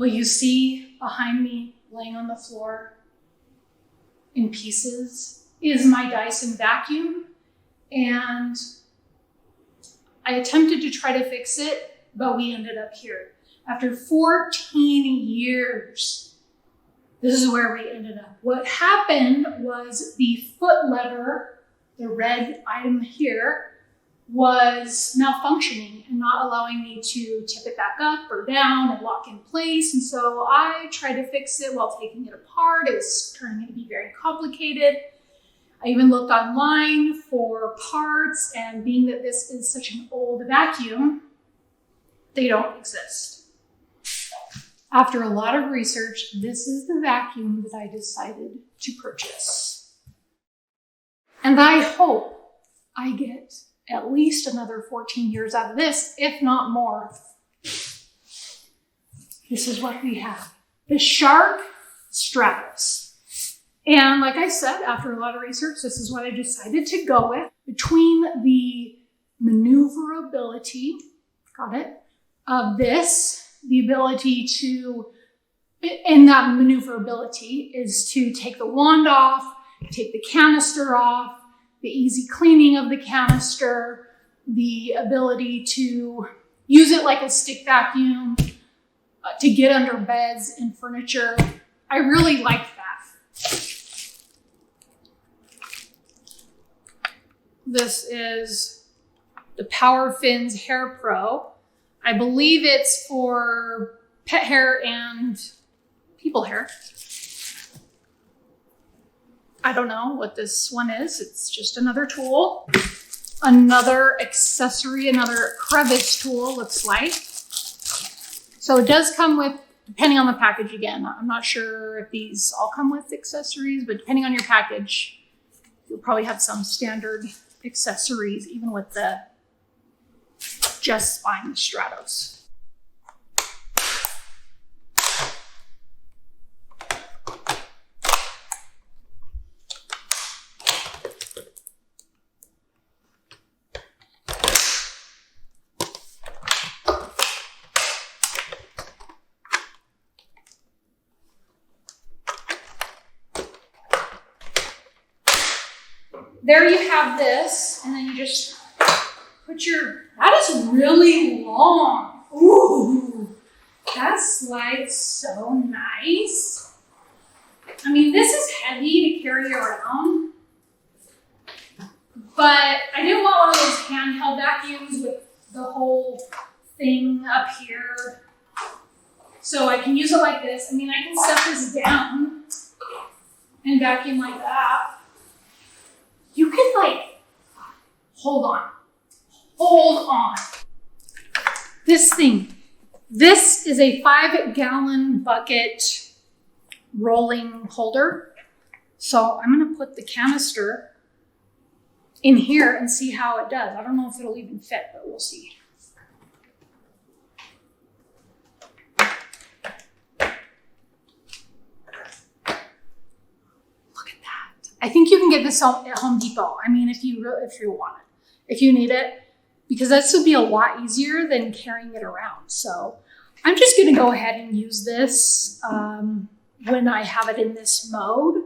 What you see behind me laying on the floor in pieces is my Dyson vacuum. And I attempted to try to fix it, but we ended up here. After 14 years, this is where we ended up. What happened was the foot lever, the red item here, was malfunctioning and not allowing me to tip it back up or down and lock in place. And so I tried to fix it while taking it apart. It was turning out to be very complicated. I even looked online for parts, and being that this is such an old vacuum, they don't exist. After a lot of research, this is the vacuum that I decided to purchase. And I hope I get at least another 14 years out of this, if not more. This is what we have. The Shark Stratos. And like I said, after a lot of research, this is what I decided to go with. Between the maneuverability, got it, of this, the ability to, and that maneuverability is to take the wand off, take the canister off, the easy cleaning of the canister, the ability to use it like a stick vacuum, to get under beds and furniture. I really like that. This is the Power Fins Hair Pro. I believe it's for pet hair and people hair. I don't know what this one is. It's just another tool, another accessory, another crevice tool, looks like. So it does come with, depending on the package again, I'm not sure if these all come with accessories, but depending on your package, you'll probably have some standard accessories, even with the just buying the Stratos. There you have this, and then you just put your, that is really long. Ooh, that slides so nice. I mean, this is heavy to carry around, but I didn't want one of those handheld vacuums with the whole thing up here. So I can use it like this. I mean, I can set this down and vacuum like that. You can hold on. This thing, this is a 5-gallon bucket rolling holder. So I'm gonna put the canister in here and see how it does. I don't know if it'll even fit, but we'll see. I think you can get this at Home Depot. I mean, if you want it, if you need it, because this would be a lot easier than carrying it around. So I'm just gonna go ahead and use this when I have it in this mode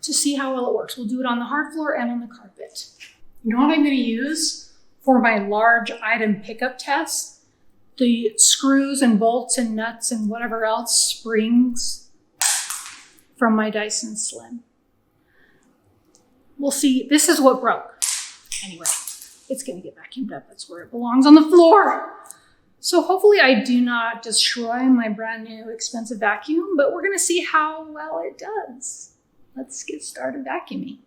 to see how well it works. We'll do it on the hard floor and on the carpet. You know what I'm gonna use for my large item pickup test? The screws and bolts and nuts and whatever else, springs from my Dyson Slim. We'll see. This is what broke. Anyway, it's going to get vacuumed up. That's where it belongs, on the floor. So hopefully I do not destroy my brand new expensive vacuum, but we're going to see how well it does. Let's get started vacuuming.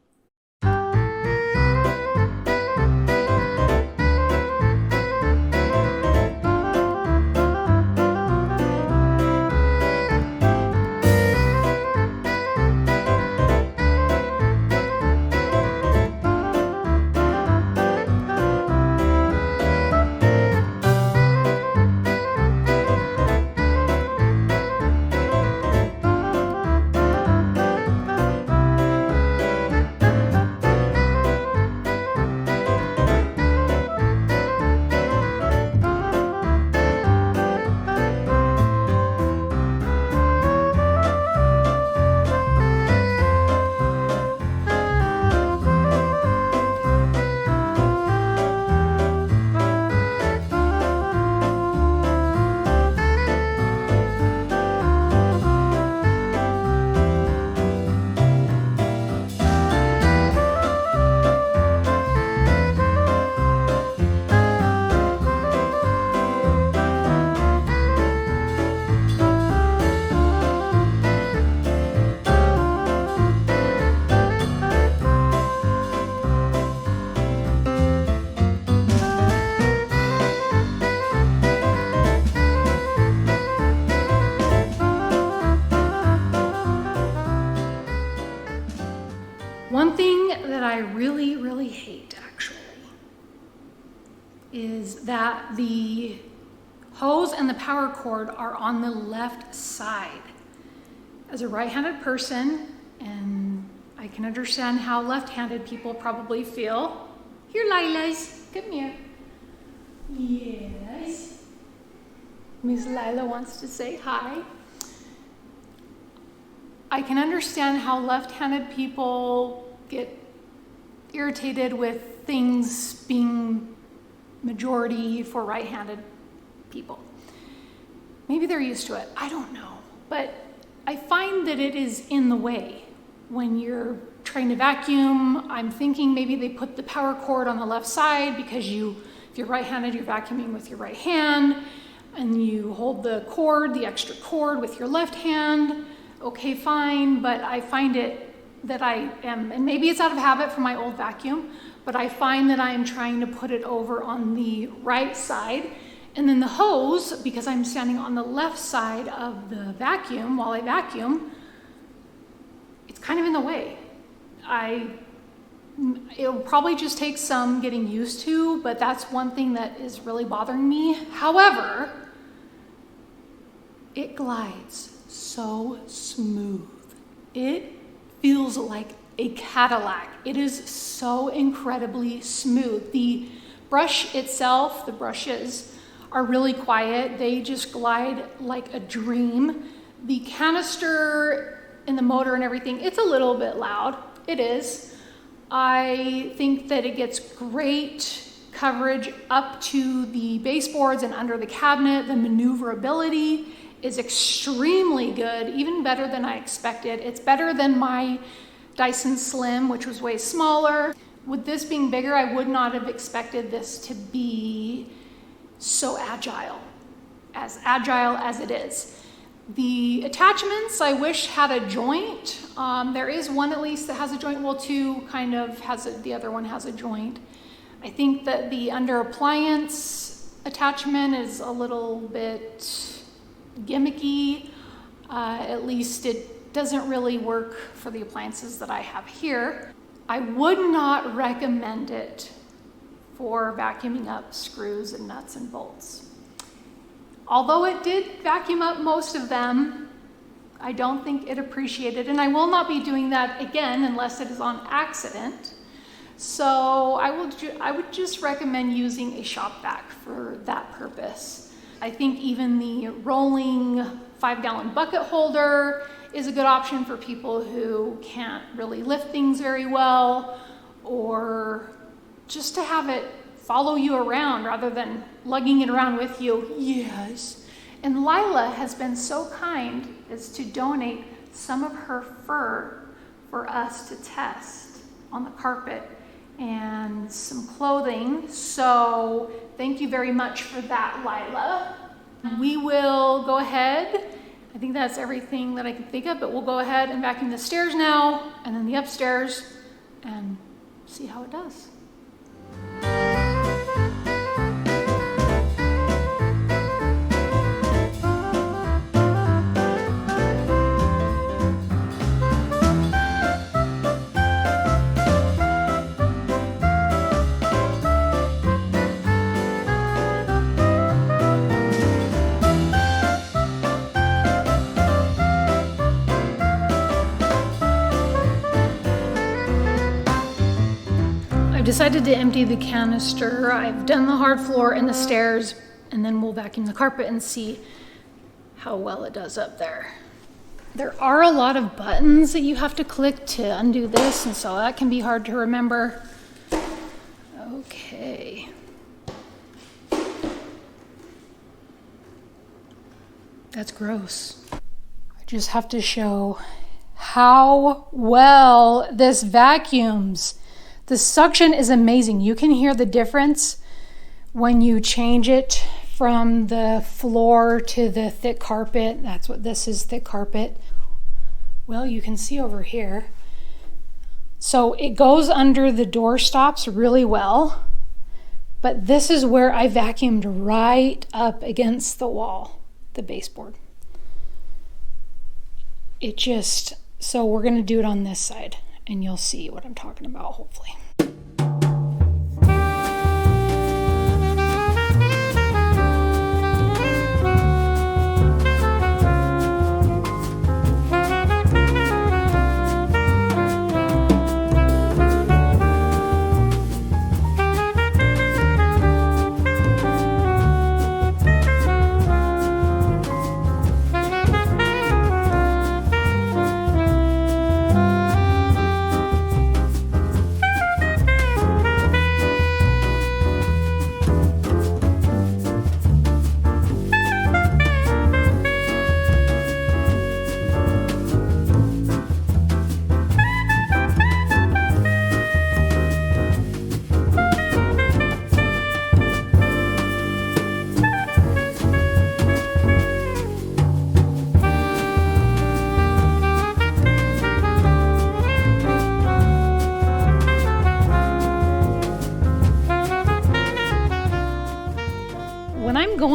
is that the hose and the power cord are on the left side. As a right-handed person, and I can understand how left-handed people probably feel. Here, Lilas, come here. Yes. Miss Lila wants to say hi. I can understand how left-handed people get irritated with things being majority for right-handed people. Maybe they're used to it, I don't know. But I find that it is in the way. When you're trying to vacuum, I'm thinking maybe they put the power cord on the left side because if you're right-handed, you're vacuuming with your right hand, and you hold the cord, the extra cord, with your left hand. Okay, fine, but I find it that I am, and maybe it's out of habit from my old vacuum, but I find that I am trying to put it over on the right side. And then the hose, because I'm standing on the left side of the vacuum while I vacuum, it's kind of in the way. It'll probably just take some getting used to, but that's one thing that is really bothering me. However, it glides so smooth. It feels like a Cadillac. It is so incredibly smooth. The brush itself, the brushes, are really quiet. They just glide like a dream. The canister and the motor and everything, it's a little bit loud. It is. I think that it gets great coverage up to the baseboards and under the cabinet. The maneuverability is extremely good, even better than I expected. It's better than my Dyson Slim, which was way smaller. With this being bigger, I would not have expected this to be so agile as it is. The attachments, I wish had a joint. There is one at least that has a joint. Well, two kind of the other one has a joint. I think that the under appliance attachment is a little bit gimmicky. At least it doesn't really work for the appliances that I have here. I would not recommend it for vacuuming up screws and nuts and bolts. Although it did vacuum up most of them, I don't think it appreciated, and I will not be doing that again unless it is on accident. So I would just recommend using a shop vac for that purpose. I think even the rolling 5-gallon bucket holder is a good option for people who can't really lift things very well, or just to have it follow you around rather than lugging it around with you. Yes. And Lila has been so kind as to donate some of her fur for us to test on the carpet and some clothing. So thank you very much for that, Lila. We will go ahead. I think that's everything that I can think of, but we'll go ahead and vacuum the stairs now and then the upstairs and see how it does. Decided to empty the canister. I've done the hard floor and the stairs, and then we'll vacuum the carpet and see how well it does up there. There are a lot of buttons that you have to click to undo this, and so that can be hard to remember. Okay. That's gross. I just have to show how well this vacuums. The suction is amazing. You can hear the difference when you change it from the floor to the thick carpet. That's what this is, thick carpet. Well, you can see over here. So it goes under the door stops really well, but this is where I vacuumed right up against the wall, the baseboard. So we're gonna do it on this side, and you'll see what I'm talking about, hopefully.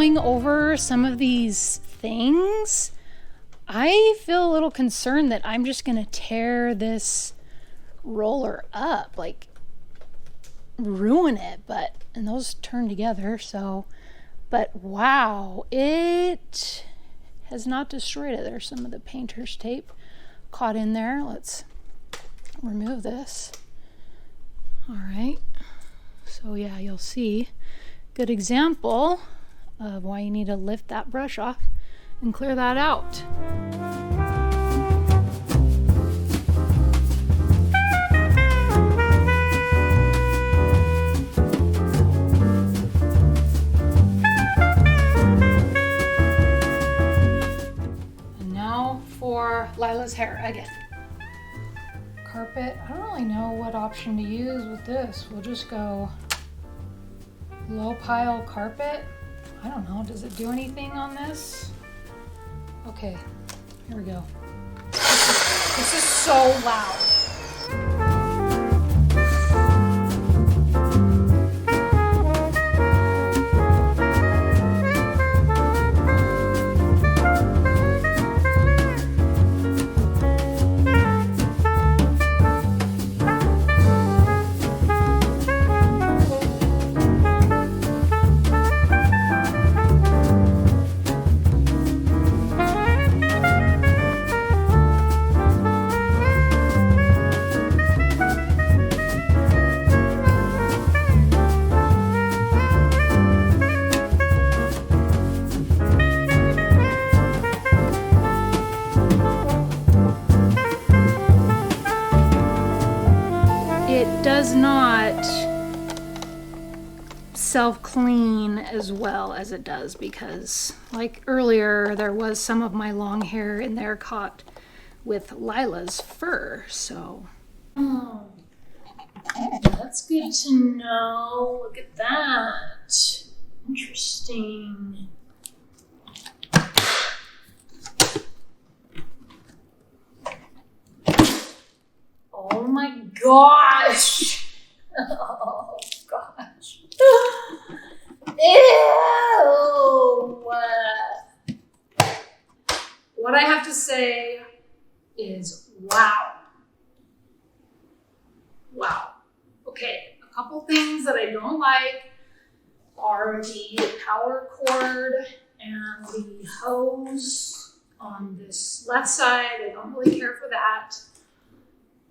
going over some of these things, I feel a little concerned that I'm just gonna tear this roller up, like ruin it. And those turn together, so, but wow, it has not destroyed it. There's some of the painter's tape caught in there. Let's remove this. All right, so yeah, you'll see, good example of why you need to lift that brush off and clear that out. And now for Lila's hair again. Carpet, I don't really know what option to use with this. We'll just go low pile carpet. I don't know, does it do anything on this? Okay, here we go. This is so loud. Does not self-clean as well as it does, because like earlier there was some of my long hair in there caught with Lila's fur. So that's good to know. Look at that, interesting. Oh my gosh. Oh gosh. Ew. What I have to say is wow. Wow. Okay, a couple things that I don't like are the power cord and the hose on this left side. I don't really care for that.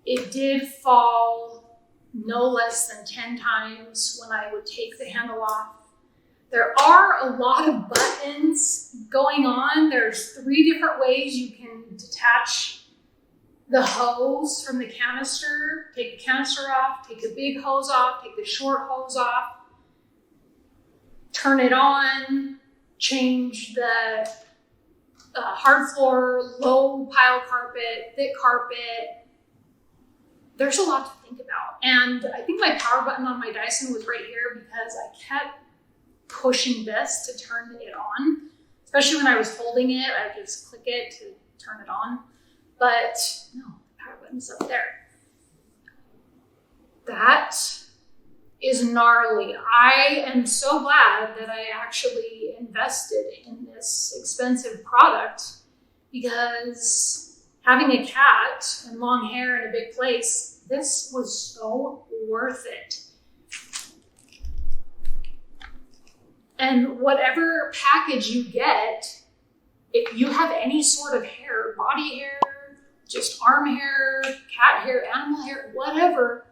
It did fall no less than 10 times when I would take the handle off. There are a lot of buttons going on. There's 3 different ways you can detach the hose from the canister. Take the canister off, take the big hose off, take the short hose off, turn it on, change the hard floor, low pile carpet, thick carpet. There's a lot to think about. And I think my power button on my Dyson was right here because I kept pushing this to turn it on. Especially when I was holding it, I would just click it to turn it on. But no, the power button's up there. That is gnarly. I am so glad that I actually invested in this expensive product, because having a cat and long hair in a big place, this was so worth it. And whatever package you get, if you have any sort of hair, body hair, just arm hair, cat hair, animal hair, whatever,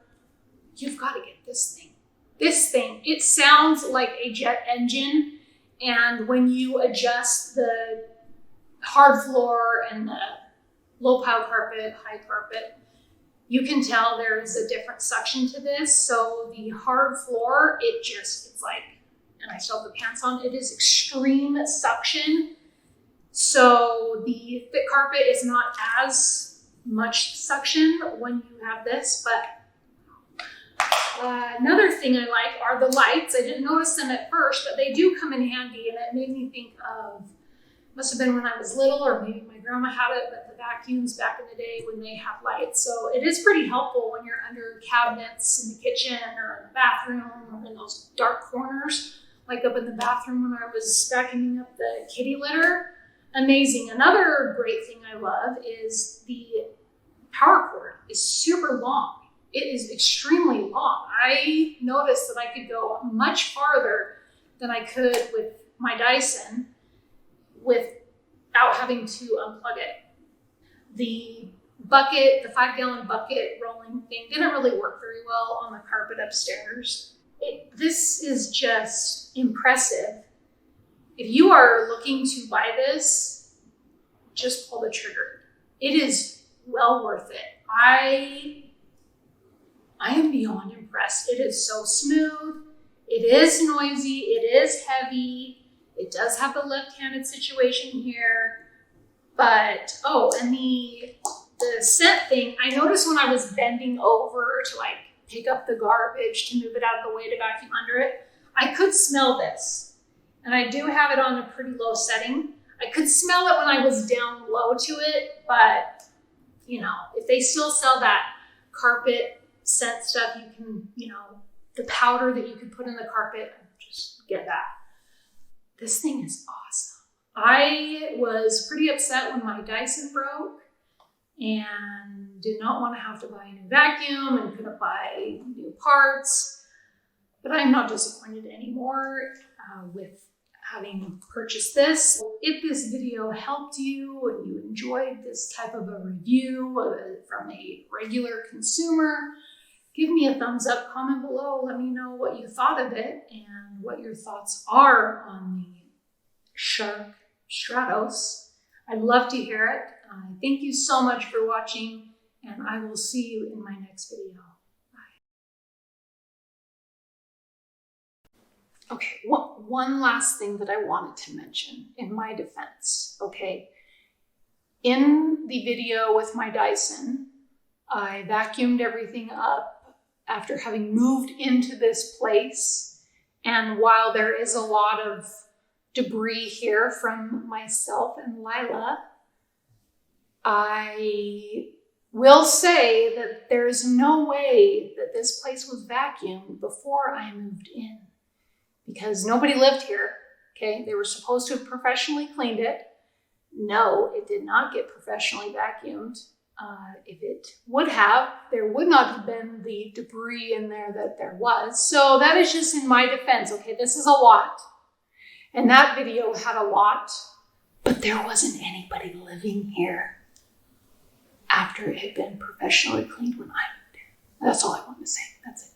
you've got to get this thing. This thing, it sounds like a jet engine. And when you adjust the hard floor and the low pile carpet, high carpet, you can tell there is a different suction to this. So the hard floor, it's like, and I still have the pants on, it is extreme suction. So the thick carpet is not as much suction when you have this, but another thing I like are the lights. I didn't notice them at first, but they do come in handy, and it made me think of, must have been when I was little, or maybe my grandma had it, but the vacuums back in the day when they have lights. So it is pretty helpful when you're under cabinets in the kitchen or in the bathroom or in those dark corners. like up in the bathroom when I was vacuuming up the kitty litter. Amazing. Another great thing I love is the power cord is super long. It is extremely long. I noticed that I could go much farther than I could with my Dyson without having to unplug it. The bucket, the 5-gallon bucket rolling thing didn't really work very well on the carpet upstairs. This is just impressive. If you are looking to buy this, just pull the trigger. It is well worth it. I am beyond impressed. It is so smooth. It is noisy. It is heavy. It does have the left-handed situation here. But, oh, and the scent thing, I noticed when I was bending over to like pick up the garbage to move it out of the way to vacuum under it, I could smell this. And I do have it on a pretty low setting. I could smell it when I was down low to it, but you know, if they still sell that carpet scent stuff, you can, you know, the powder that you could put in the carpet, just get that. This thing is awesome. I was pretty upset when my Dyson broke and did not want to have to buy a new vacuum and couldn't buy new parts, but I'm not disappointed anymore with having purchased this. If this video helped you and you enjoyed this type of a review from a regular consumer, give me a thumbs up, comment below, let me know what you thought of it and what your thoughts are on the Shark Stratos. I'd love to hear it. Thank you so much for watching, and I will see you in my next video. Okay, one last thing that I wanted to mention in my defense, okay? In the video with my Dyson, I vacuumed everything up after having moved into this place. And while there is a lot of debris here from myself and Lila, I will say that there's no way that this place was vacuumed before I moved in, because nobody lived here, okay? They were supposed to have professionally cleaned it. No, it did not get professionally vacuumed. If it would have, there would not have been the debris in there that there was. So that is just in my defense, okay? This is a lot. And that video had a lot, but there wasn't anybody living here after it had been professionally cleaned when I moved in. That's all I want to say. That's it.